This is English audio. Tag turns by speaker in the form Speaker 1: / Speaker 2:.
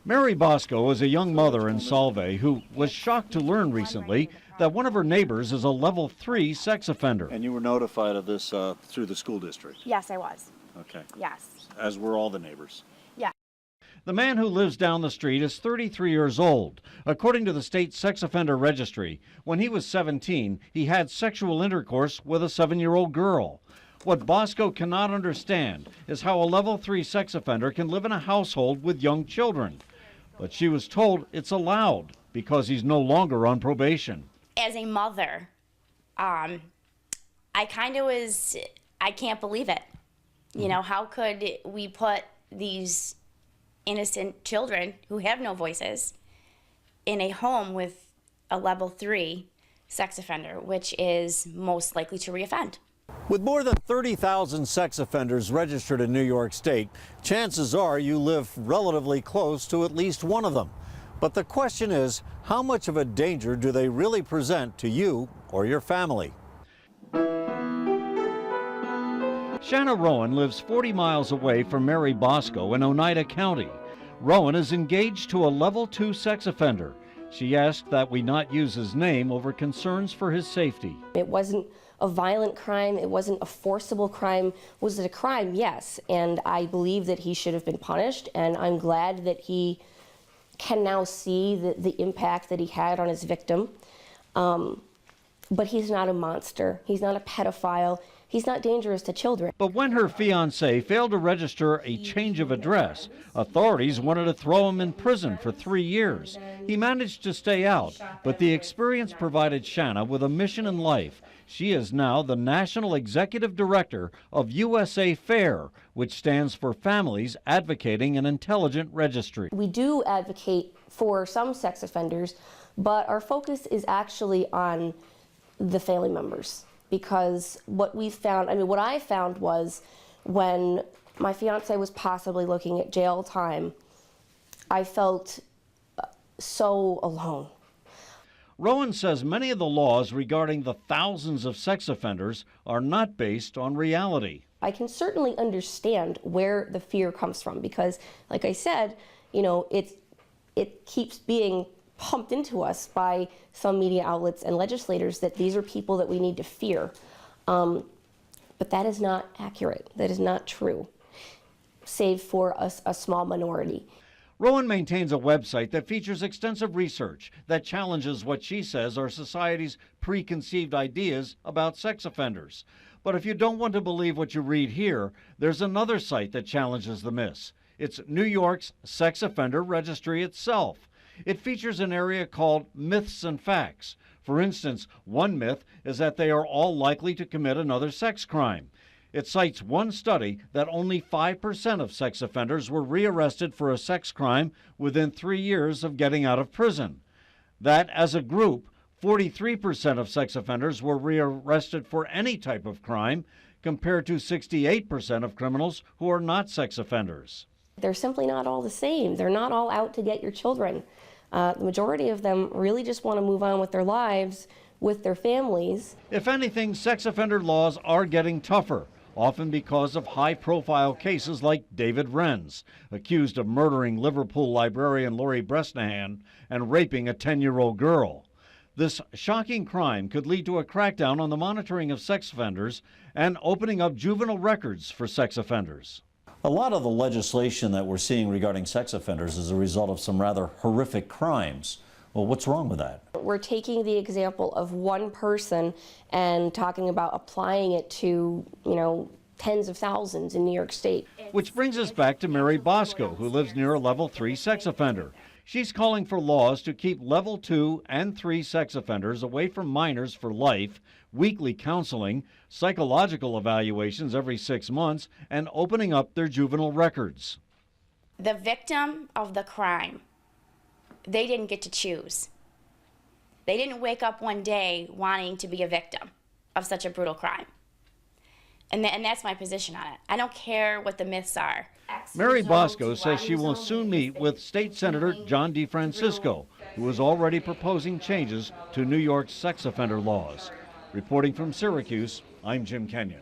Speaker 1: Mary Bosco is a young mother in Solvay who was shocked to learn recently that one of her neighbors is a level 3 sex offender.
Speaker 2: And you were notified of this through the school district?
Speaker 3: Yes, I was.
Speaker 2: Okay.
Speaker 3: Yes.
Speaker 2: As were all the neighbors?
Speaker 3: Yeah.
Speaker 1: The man who lives down the street is 33 years old. According to the state sex offender registry, when he was 17, he had sexual intercourse with a 7-year-old girl. What Bosco cannot understand is how a level 3 sex offender can live in a household with young children. But she was told it's allowed because he's no longer on probation.
Speaker 3: As a mother, I can't believe it. You know, how could we put these innocent children who have no voices in a home with a level 3 sex offender, which is most likely to reoffend?
Speaker 1: With more than 30,000 sex offenders registered in New York State, chances are you live relatively close to at least one of them. But the question is, how much of a danger do they really present to you or your family? Shanna Rowan lives 40 miles away from Mary Bosco in Oneida County. Rowan is engaged to a level 2 sex offender. She asked that we not use his name over concerns for his safety.
Speaker 4: It wasn't a violent crime. It wasn't a forcible crime. Was it a crime? Yes. And I believe that he should have been punished. And I'm glad that he can now see the impact that he had on his victim. But he's not a monster. He's not a pedophile. He's not dangerous to children.
Speaker 1: But when her fiancé failed to register a change of address, authorities wanted to throw him in prison for 3 years. He managed to stay out, but the experience provided Shanna with a mission in life. She is now the National Executive Director of USA FAIR, which stands for Families Advocating an Intelligent Registry.
Speaker 4: We do advocate for some sex offenders, but our focus is actually on the family members. Because what we found, what I found was when my fiance was possibly looking at jail time, I felt so alone.
Speaker 1: Rowan says many of the laws regarding the thousands of sex offenders are not based on reality.
Speaker 4: I can certainly understand where the fear comes from because, like I said, it keeps being pumped into us by some media outlets and legislators that these are people that we need to fear. But that is not accurate. That is not true, save for a small minority.
Speaker 1: Rowan maintains a website that features extensive research that challenges what she says are society's preconceived ideas about sex offenders. But if you don't want to believe what you read here, there's another site that challenges the myths. It's New York's Sex Offender Registry itself. It features an area called Myths and Facts. For instance, one myth is that they are all likely to commit another sex crime. It cites one study that only 5% of sex offenders were rearrested for a sex crime within 3 years of getting out of prison. That, as a group, 43% of sex offenders were rearrested for any type of crime, compared to 68% of criminals who are not sex offenders.
Speaker 4: They're simply not all the same. They're not all out to get your children. The majority of them really just want to move on with their lives, with their families.
Speaker 1: If anything, sex offender laws are getting tougher, often because of high-profile cases like David Renz, accused of murdering Liverpool librarian Lori Bresnahan and raping a 10-year-old girl. This shocking crime could lead to a crackdown on the monitoring of sex offenders and opening up juvenile records for sex offenders.
Speaker 5: A lot of the legislation that we're seeing regarding sex offenders is a result of some rather horrific crimes. Well, what's wrong with that?
Speaker 4: We're taking the example of one person and talking about applying it to, tens of thousands in New York State.
Speaker 1: Which brings us back to Mary Bosco, who lives near a level 3 sex offender. She's calling for laws to keep level 2 and 3 sex offenders away from minors for life, weekly counseling, psychological evaluations every 6 months, and opening up their juvenile records.
Speaker 3: The victim of the crime, they didn't get to choose. They didn't wake up one day wanting to be a victim of such a brutal crime. And that's my position on it. I don't care what the myths are.
Speaker 1: Mary Bosco says she will soon meet with State Senator John DeFrancisco, who is already proposing changes to New York's sex offender laws. Reporting from Syracuse, I'm Jim Kenyon.